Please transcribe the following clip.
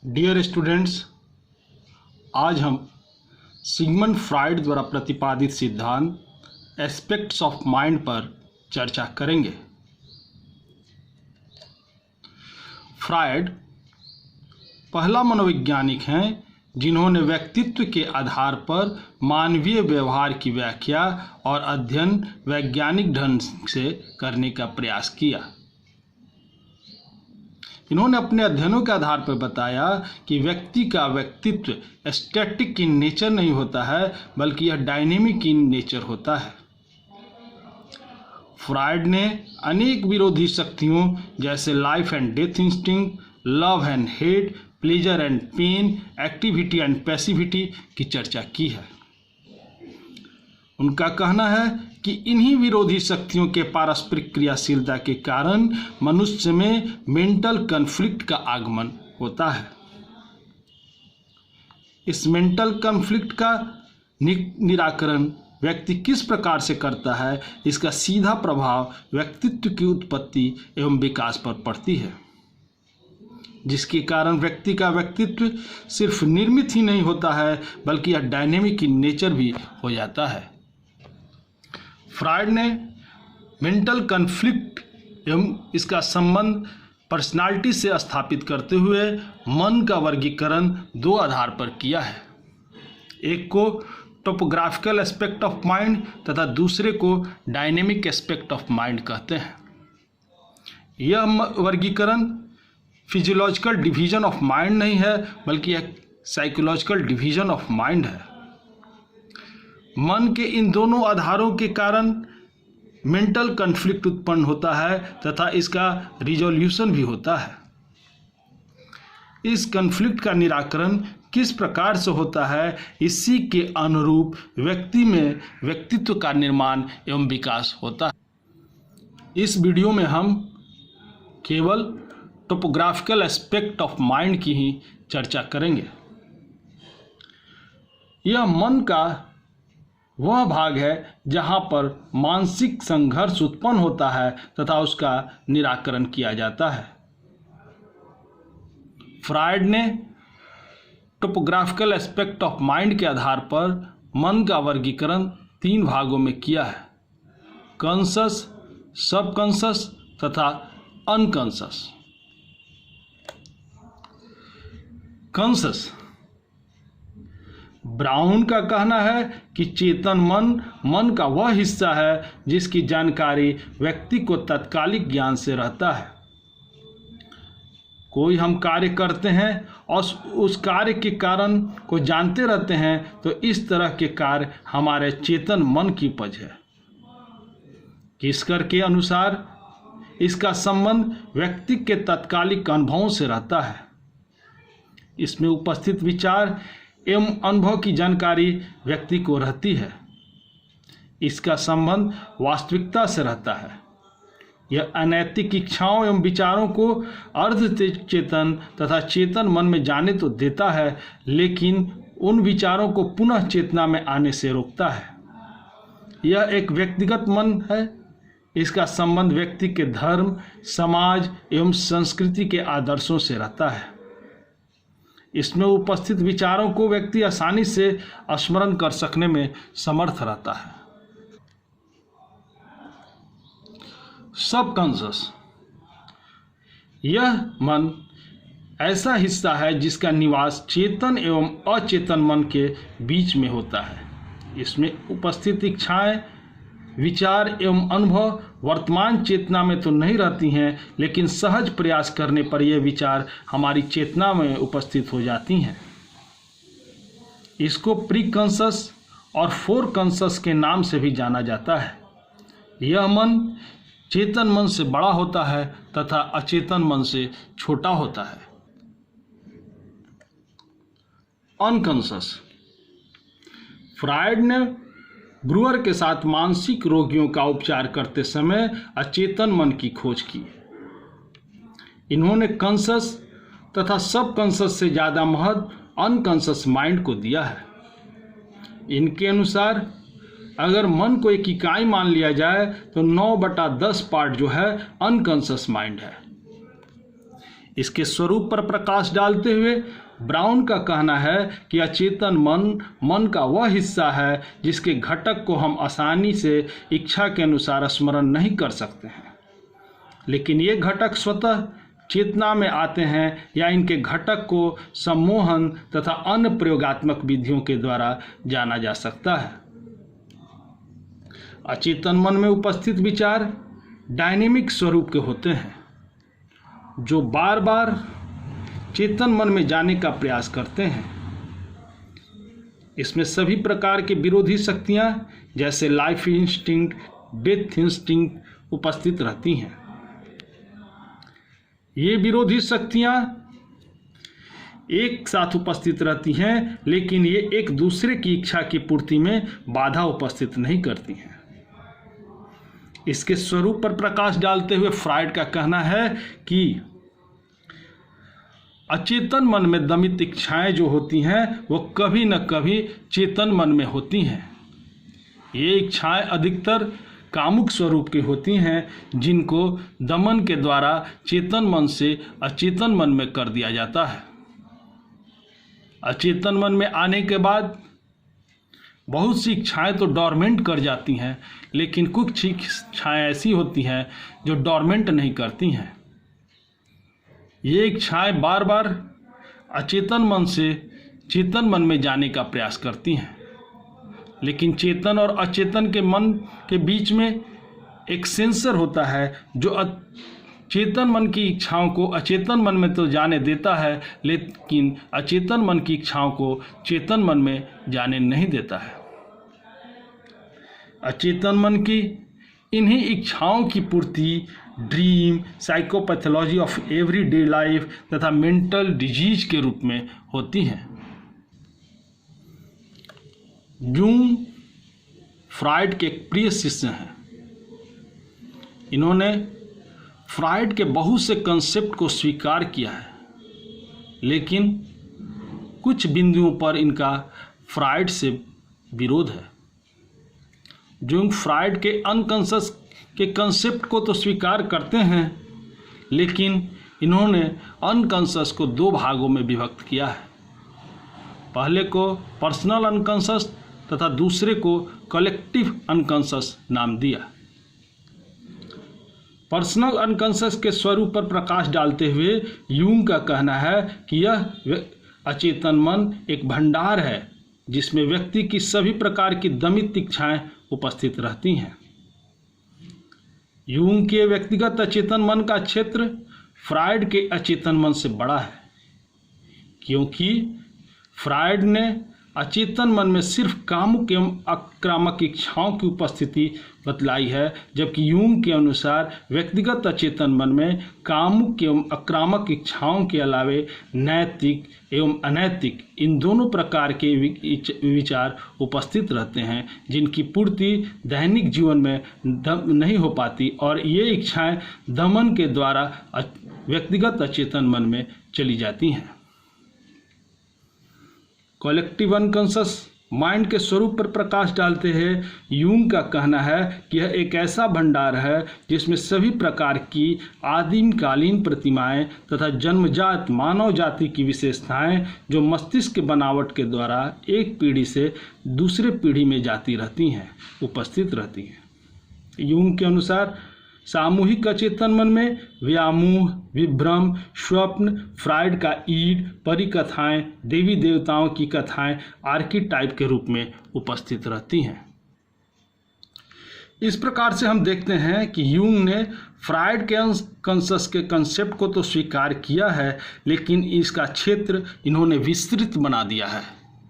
Dear students, आज हम Sigmund Freud द्वारा प्रतिपादित सिद्धांत एस्पेक्ट्स ऑफ माइंड पर चर्चा करेंगे। फ्राइड पहला मनोवैज्ञानिक हैं जिन्होंने व्यक्तित्व के आधार पर मानवीय व्यवहार की व्याख्या और अध्ययन वैज्ञानिक ढंग से करने का प्रयास किया। इन्होंने अपने अध्ययनों के आधार पर बताया कि व्यक्ति का व्यक्तित्व स्टैटिक इन नेचर नहीं होता है, बल्कि यह डायनेमिक इन नेचर होता है। फ्राइड ने अनेक विरोधी शक्तियों जैसे life and death instinct, love and hate, pleasure and pain, activity and passivity की चर्चा की है। उनका कहना है कि इन्हीं विरोधी शक्तियों के पारस्परिक क्रियाशीलता के कारण मनुष्य में मेंटल कॉन्फ्लिक्ट का आगमन होता है। इस मेंटल कॉन्फ्लिक्ट का निराकरण व्यक्ति किस प्रकार से करता है, इसका सीधा प्रभाव व्यक्तित्व की उत्पत्ति एवं विकास पर पड़ती है, जिसके कारण व्यक्ति का व्यक्तित्व सिर्फ निर्मित ही नहीं होता है, बल्कि यह डायनेमिक इन नेचर भी हो जाता है। फ्राइड ने मेंटल कॉन्फ्लिक्ट एवं इसका संबंध पर्सनालिटी से स्थापित करते हुए मन का वर्गीकरण दो आधार पर किया है। एक को टोपोग्राफिकल एस्पेक्ट ऑफ माइंड तथा दूसरे को डायनेमिक एस्पेक्ट ऑफ माइंड कहते हैं। यह वर्गीकरण फिजियोलॉजिकल डिवीजन ऑफ माइंड नहीं है, बल्कि एक साइकोलॉजिकल डिवीजन ऑफ माइंड है। मन के इन दोनों आधारों के कारण मेंटल कॉन्फ्लिक्ट उत्पन्न होता है तथा इसका रिजोल्यूशन भी होता है। इस कॉन्फ्लिक्ट का निराकरण किस प्रकार से होता है, इसी के अनुरूप व्यक्ति में व्यक्तित्व का निर्माण एवं विकास होता है। इस वीडियो में हम केवल टोपोग्राफिकल एस्पेक्ट ऑफ माइंड की ही चर्चा करेंगे। यह मन का वह भाग है जहां पर मानसिक संघर्ष उत्पन्न होता है तथा उसका निराकरण किया जाता है। फ्राइड ने टोपोग्राफिकल एस्पेक्ट ऑफ माइंड के आधार पर मन का वर्गीकरण तीन भागों में किया है: कॉन्शस, सबकॉन्शस तथा अनकॉन्शस। कॉन्शस ब्राउन का कहना है कि चेतन मन का वह हिस्सा है जिसकी जानकारी व्यक्ति को तत्कालिक ज्ञान से रहता है। कोई हम कार्य करते हैं और उस कार्य के कारण को जानते रहते हैं, तो इस तरह के कार्य हमारे चेतन मन की उपज है। किस्कर के अनुसार इसका संबंध व्यक्ति के तत्कालिक अनुभवों से रहता है। इसमें उपस्थित विचार एवं अनुभव की जानकारी व्यक्ति को रहती है। इसका संबंध वास्तविकता से रहता है। यह अनैतिक इच्छाओं एवं विचारों को अर्ध चेतन तथा चेतन मन में जाने तो देता है, लेकिन उन विचारों को पुनः चेतना में आने से रोकता है। यह एक व्यक्तिगत मन है। इसका संबंध व्यक्ति के धर्म, समाज एवं संस्कृति के आदर्शों से रहता है। इसमें उपस्थित विचारों को व्यक्ति आसानी से स्मरण कर सकने में समर्थ रहता है। सबकॉन्शस, यह मन ऐसा हिस्सा है जिसका निवास चेतन एवं अचेतन मन के बीच में होता है। इसमें उपस्थित इच्छाएं, विचार एवं अनुभव वर्तमान चेतना में तो नहीं रहती हैं, लेकिन सहज प्रयास करने पर यह विचार हमारी चेतना में उपस्थित हो जाती हैं। इसको प्री कॉन्शस और फोर कॉन्शस के नाम से भी जाना जाता है। यह मन चेतन मन से बड़ा होता है तथा अचेतन मन से छोटा होता है। अनकॉन्शस, फ्राइड ने ब्रूअर के साथ मानसिक रोगियों का उपचार करते समय अचेतन मन की खोज की। इन्होंने कॉन्शस तथा सबकॉन्शस से ज़्यादा महत्व अनकॉन्शस माइंड को दिया है। इनके अनुसार अगर मन को एक इकाई मान लिया जाए तो 9/10 पार्ट जो है अनकॉन्शस माइंड है। इसके स्वरूप पर प्रकाश डालते हुए ब्राउन का कहना है कि अचेतन मन का वह हिस्सा है जिसके घटक को हम आसानी से इच्छा के अनुसार स्मरण नहीं कर सकते हैं, लेकिन ये घटक स्वतः चेतना में आते हैं या इनके घटक को सम्मोहन तथा अन्य प्रयोगात्मक विधियों के द्वारा जाना जा सकता है। अचेतन मन में उपस्थित विचार डायनेमिक स्वरूप के होते हैं, जो बार बार चेतन मन में जाने का प्रयास करते हैं। इसमें सभी प्रकार के विरोधी शक्तियां जैसे लाइफ इंस्टिंक्ट, डेथ इंस्टिंक्ट उपस्थित रहती हैं। ये विरोधी शक्तियां एक साथ उपस्थित रहती हैं, लेकिन ये एक दूसरे की इच्छा की पूर्ति में बाधा उपस्थित नहीं करती हैं। इसके स्वरूप पर प्रकाश डालते हुए फ्रायड का कहना है कि अचेतन मन में दमित इच्छाएं जो होती हैं वो कभी न कभी चेतन मन में होती हैं। ये इच्छाएं अधिकतर कामुक स्वरूप की होती हैं, जिनको दमन के द्वारा चेतन मन से अचेतन मन में कर दिया जाता है। अचेतन मन में आने के बाद बहुत सी इच्छाएं तो डॉर्मेंट कर जाती हैं, लेकिन कुछ इच्छाएं ऐसी होती हैं जो डॉर्मेंट नहीं करती हैं। ये इच्छाएं बार बार अचेतन मन से चेतन मन में जाने का प्रयास करती हैं, लेकिन चेतन और अचेतन के मन के बीच में एक सेंसर होता है जो चेतन मन की इच्छाओं को अचेतन मन में तो जाने देता है, लेकिन अचेतन मन की इच्छाओं को चेतन मन में जाने नहीं देता है। अचेतन मन की इन्हीं इच्छाओं की पूर्ति dream, psychopathology of everyday life तथा मेंटल डिजीज के रूप में होती है। जूंग फ्रायड के एक प्रिय शिष्य हैं। इन्होंने फ्रायड के बहुत से कंसेप्ट को स्वीकार किया है, लेकिन कुछ बिंदुओं पर इनका फ्रायड से विरोध है। जूंग फ्रायड के अनकॉन्शियस के कंसेप्ट को तो स्वीकार करते हैं, लेकिन इन्होंने अनकॉन्शियस को दो भागों में विभक्त किया है। पहले को पर्सनल अनकॉन्शियस तथा दूसरे को कलेक्टिव अनकॉन्शियस नाम दिया। पर्सनल अनकॉन्शियस के स्वरूप पर प्रकाश डालते हुए यूंग का कहना है कि यह अचेतन मन एक भंडार है जिसमें व्यक्ति की सभी प्रकार की दमित इच्छाएं उपस्थित रहती हैं। यूंग के व्यक्तिगत अचेतन मन का क्षेत्र फ्रायड के अचेतन मन से बड़ा है, क्योंकि फ्रायड ने अचेतन मन में सिर्फ कामुक एवं आक्रामक इच्छाओं की उपस्थिति बतलाई है, जबकि यूंग के अनुसार व्यक्तिगत अचेतन मन में कामुक एवं आक्रामक इच्छाओं के अलावे नैतिक एवं अनैतिक इन दोनों प्रकार के विचार उपस्थित रहते हैं, जिनकी पूर्ति दैनिक जीवन में नहीं हो पाती, और ये इच्छाएं दमन के द्वारा व्यक्तिगत अचेतन मन में चली जाती हैं। कलेक्टिव अनकॉन्शियस माइंड के स्वरूप पर प्रकाश डालते हैं यूंग का कहना है कि यह एक ऐसा भंडार है जिसमें सभी प्रकार की आदिमकालीन प्रतिमाएं तथा जन्मजात मानव जाति की विशेषताएं जो मस्तिष्क के बनावट के द्वारा एक पीढ़ी से दूसरे पीढ़ी में जाती रहती हैं, उपस्थित रहती हैं। यूंग के अनुसार सामूहिक अचेतन मन में व्यामोह, विभ्रम, स्वप्न, फ्रायड का ईड, परिकथाएं, देवी देवताओं की कथाएं आर्कीटाइप के रूप में उपस्थित रहती हैं। इस प्रकार से हम देखते हैं कि यूंग ने फ्रायड के अनकॉन्शियस के कंसेप्ट को तो स्वीकार किया है, लेकिन इसका क्षेत्र इन्होंने विस्तृत बना दिया है।